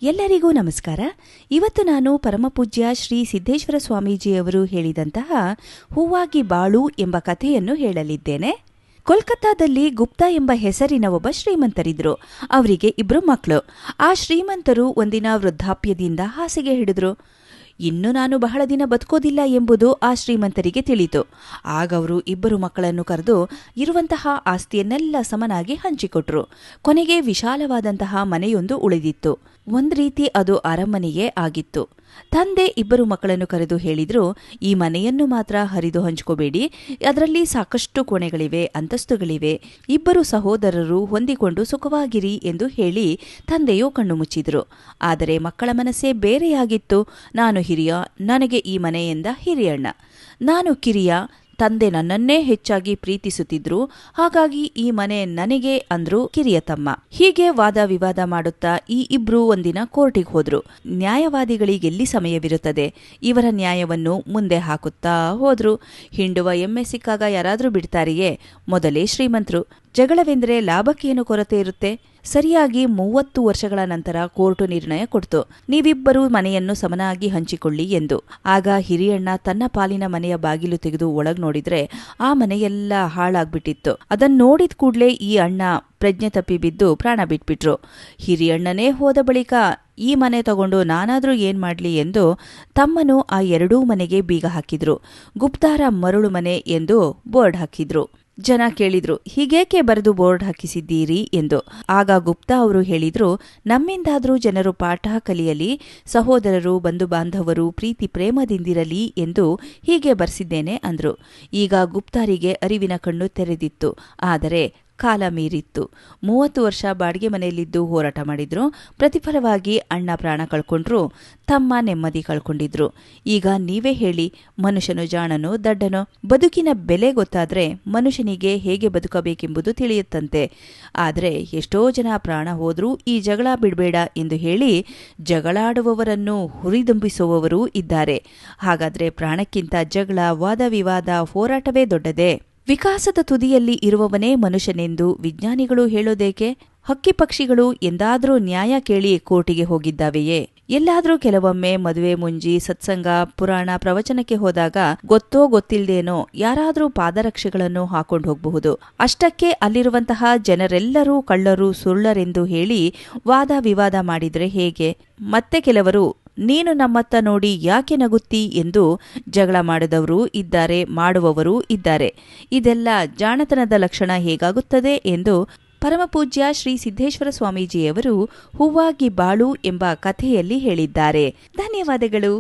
ಎಲ್ಲರಿಗೂ ನಮಸ್ಕಾರ. ಇವತ್ತು ನಾನು ಪರಮಪೂಜ್ಯ ಶ್ರೀ ಸಿದ್ದೇಶ್ವರ ಸ್ವಾಮೀಜಿಯವರು ಹೇಳಿದಂತಹ ಹೂವಾಗಿ ಬಾಳು ಎಂಬ ಕಥೆಯನ್ನು ಹೇಳಲಿದ್ದೇನೆ. ಕೋಲ್ಕತ್ತಾದಲ್ಲಿ ಗುಪ್ತಾ ಎಂಬ ಹೆಸರಿನ ಒಬ್ಬ ಶ್ರೀಮಂತರಿದ್ರು. ಅವರಿಗೆ 2 ಮಕ್ಕಳು. ಆ ಶ್ರೀಮಂತರು ಒಂದಿನ ವೃದ್ಧಾಪ್ಯದಿಂದ ಹಾಸಿಗೆ ಹಿಡಿದ್ರು. ಇನ್ನು ನಾನು ಬಹಳ ದಿನ ಬದುಕೋದಿಲ್ಲ ಎಂಬುದು ಆ ಶ್ರೀಮಂತರಿಗೆ ತಿಳಿತು. ಆಗ ಅವರು 2 ಮಕ್ಕಳನ್ನು ಕರೆದು ಇರುವಂತಹ ಆಸ್ತಿಯನ್ನೆಲ್ಲ ಸಮನಾಗಿ ಹಂಚಿಕೊಟ್ರು. ಕೊನೆಗೆ ವಿಶಾಲವಾದಂತಹ ಮನೆಯೊಂದು ಉಳಿದಿತ್ತು. ಒಂದ್ ರೀತಿ ಅದು ಅರಮನೆಯೇ ಆಗಿತ್ತು. ತಂದೆ 2 ಮಕ್ಕಳನ್ನು ಕರೆದು ಹೇಳಿದ್ರು, ಈ ಮನೆಯನ್ನು ಮಾತ್ರ ಹರಿದು ಹಂಚ್ಕೋಬೇಡಿ, ಅದರಲ್ಲಿ ಸಾಕಷ್ಟು ಕೋಣೆಗಳಿವೆ, ಅಂತಸ್ತುಗಳಿವೆ. 2 ಸಹೋದರರು ಹೊಂದಿಕೊಂಡು ಸುಖವಾಗಿರಿ ಎಂದು ಹೇಳಿ ತಂದೆಯೂ ಕಣ್ಣು ಮುಚ್ಚಿದ್ರು. ಆದರೆ ಮಕ್ಕಳ ಮನಸ್ಸೇ ಬೇರೆಯಾಗಿತ್ತು. ನಾನು ಹಿರಿಯ, ನನಗೆ ಈ ಮನೆಯಿಂದ ಹಿರಿಯಣ್ಣ. ನಾನು ಕಿರಿಯ, ತಂದೆ ನನ್ನನ್ನೇ ಹೆಚ್ಚಾಗಿ ಪ್ರೀತಿಸುತ್ತಿದ್ರು, ಹಾಗಾಗಿ ಈ ಮನೆ ನನಗೆ ಅಂದ್ರು ಕಿರಿಯ ತಮ್ಮ. ಹೀಗೆ ವಾದ ವಿವಾದ ಮಾಡುತ್ತಾ ಈ 2 ಒಂದಿನ ಕೋರ್ಟಿಗೆ ಹೋದ್ರು. ನ್ಯಾಯವಾದಿಗಳಿಗೆಲ್ಲಿ ಸಮಯವಿರುತ್ತದೆ? ಇವರ ನ್ಯಾಯವನ್ನು ಮುಂದೆ ಹಾಕುತ್ತಾ ಹೋದ್ರು. ಹಿಂಡುವ ಎಮ್ಮೆ ಸಿಕ್ಕಾಗ ಯಾರಾದ್ರೂ ಬಿಡ್ತಾರಿಯೇ? ಮೊದಲೇ ಶ್ರೀಮಂತರು. ಜಗಳವೆಂದರೆ ಲಾಭಕ್ಕೇನು ಕೊರತೆ ಇರುತ್ತೆ? ಸರಿಯಾಗಿ 30 ವರ್ಷಗಳ ನಂತರ ಕೋರ್ಟು ನಿರ್ಣಯ ಕೊಡ್ತು, ನೀವಿಬ್ಬರೂ ಮನೆಯನ್ನು ಸಮನಾಗಿ ಹಂಚಿಕೊಳ್ಳಿ ಎಂದು. ಆಗ ಹಿರಿಯಣ್ಣ ತನ್ನ ಪಾಲಿನ ಮನೆಯ ಬಾಗಿಲು ತೆಗೆದು ಒಳಗ್ ನೋಡಿದ್ರೆ ಆ ಮನೆಯೆಲ್ಲ ಹಾಳಾಗ್ಬಿಟ್ಟಿತ್ತು. ಅದನ್ನ ನೋಡಿದ ಕೂಡ್ಲೇ ಈ ಅಣ್ಣ ಪ್ರಜ್ಞೆ ತಪ್ಪಿ ಬಿದ್ದು ಪ್ರಾಣ ಬಿಟ್ಬಿಟ್ರು. ಹಿರಿಯಣ್ಣನೇ ಹೋದ ಬಳಿಕ ಈ ಮನೆ ತಗೊಂಡು ನಾನಾದ್ರೂ ಏನ್ ಮಾಡ್ಲಿ ಎಂದು ತಮ್ಮನು ಆ 2 ಮನೆಗೆ ಬೀಗ ಹಾಕಿದ್ರು. ಗುಪ್ತಾರ ಮರಳು ಮನೆ ಎಂದು ಬೋರ್ಡ್ ಹಾಕಿದ್ರು. ಜನ ಕೇಳಿದ್ರು, ಹೀಗೇಕೆ ಬರೆದು ಬೋರ್ಡ್ ಹಾಕಿಸಿದ್ದೀರಿ ಎಂದು. ಆಗ ಗುಪ್ತಾ ಅವರು ಹೇಳಿದ್ರು, ನಮ್ಮಿಂದಾದ್ರೂ ಜನರು ಪಾಠ ಕಲಿಯಲಿ, ಸಹೋದರರು ಬಂಧು ಬಾಂಧವರು ಪ್ರೀತಿ ಪ್ರೇಮದಿಂದಿರಲಿ ಎಂದು ಹೀಗೆ ಬರ್ಸಿದ್ದೇನೆ ಅಂದ್ರು. ಈಗ ಗುಪ್ತಾರಿಗೆ ಅರಿವಿನ ಕಣ್ಣು ತೆರೆದಿತ್ತು. ಆದರೆ ಕಾಲ ಮೀರಿತ್ತು. 30 ವರ್ಷ ಬಾಡಿಗೆ ಮನೆಯಲ್ಲಿದ್ದು ಹೋರಾಟ ಮಾಡಿದ್ರು. ಪ್ರತಿಫಲವಾಗಿ ಅಣ್ಣ ಪ್ರಾಣ ಕಳ್ಕೊಂಡ್ರು, ತಮ್ಮ ನೆಮ್ಮದಿ ಕಳ್ಕೊಂಡಿದ್ರು. ಈಗ ನೀವೇ ಹೇಳಿ, ಮನುಷ್ಯನು ಜಾಣನೋ ದಡ್ಡನೋ? ಬದುಕಿನ ಬೆಲೆ ಗೊತ್ತಾದ್ರೆ ಮನುಷ್ಯನಿಗೆ ಹೇಗೆ ಬದುಕಬೇಕೆಂಬುದು ತಿಳಿಯುತ್ತಂತೆ. ಆದರೆ ಎಷ್ಟೋ ಜನ ಪ್ರಾಣ ಹೋದ್ರೂ ಈ ಜಗಳ ಬಿಡಬೇಡ ಎಂದು ಹೇಳಿ ಜಗಳಾಡುವವರನ್ನು ಹುರಿದುಂಬಿಸುವವರೂ ಇದ್ದಾರೆ. ಹಾಗಾದ್ರೆ ಪ್ರಾಣಕ್ಕಿಂತ ಜಗಳ, ವಾದ ವಿವಾದ, ಹೋರಾಟವೇ ದೊಡ್ಡದೇ? ವಿಕಾಸದ ತುದಿಯಲ್ಲಿ ಇರುವವನೇ ಮನುಷ್ಯನೆಂದು ವಿಜ್ಞಾನಿಗಳು ಹೇಳೋದೇಕೆ? ಹಕ್ಕಿ ಪಕ್ಷಿಗಳು ಎಂದಾದ್ರೂ ನ್ಯಾಯ ಕೇಳಿ ಕೋರ್ಟಿಗೆ ಹೋಗಿದ್ದಾವೆಯೇ? ಎಲ್ಲಾದ್ರೂ ಕೆಲವೊಮ್ಮೆ ಮದುವೆ ಮುಂಜಿ, ಸತ್ಸಂಗ, ಪುರಾಣ, ಪ್ರವಚನಕ್ಕೆ ಹೋದಾಗ ಗೊತ್ತೋ ಗೊತ್ತಿಲ್ದೇನೋ ಯಾರಾದ್ರೂ ಪಾದರಕ್ಷೆಗಳನ್ನು ಹಾಕೊಂಡು ಹೋಗಬಹುದು. ಅಷ್ಟಕ್ಕೆ ಅಲ್ಲಿರುವಂತಹ ಜನರೆಲ್ಲರೂ ಕಳ್ಳರು, ಸುಳ್ಳರೆಂದು ಹೇಳಿ ವಾದ ವಿವಾದ ಮಾಡಿದ್ರೆ ಹೇಗೆ? ಮತ್ತೆ ಕೆಲವರು ನೀನು ನಮ್ಮತ್ತ ನೋಡಿ ಯಾಕೆ ನಗುತ್ತಿ ಎಂದು ಜಗಳ ಮಾಡಿದವರೂ ಇದ್ದಾರೆ, ಮಾಡುವವರೂ ಇದ್ದಾರೆ. ಇದೆಲ್ಲ ಜಾಣತನದ ಲಕ್ಷಣ ಹೇಗಾಗುತ್ತದೆ ಎಂದು ಪರಮಪೂಜ್ಯ ಶ್ರೀ ಸಿದ್ದೇಶ್ವರ ಸ್ವಾಮೀಜಿಯವರು ಹೂವಾಗಿ ಬಾಳು ಎಂಬ ಕಥೆಯಲ್ಲಿ ಹೇಳಿದ್ದಾರೆ. ಧನ್ಯವಾದಗಳು.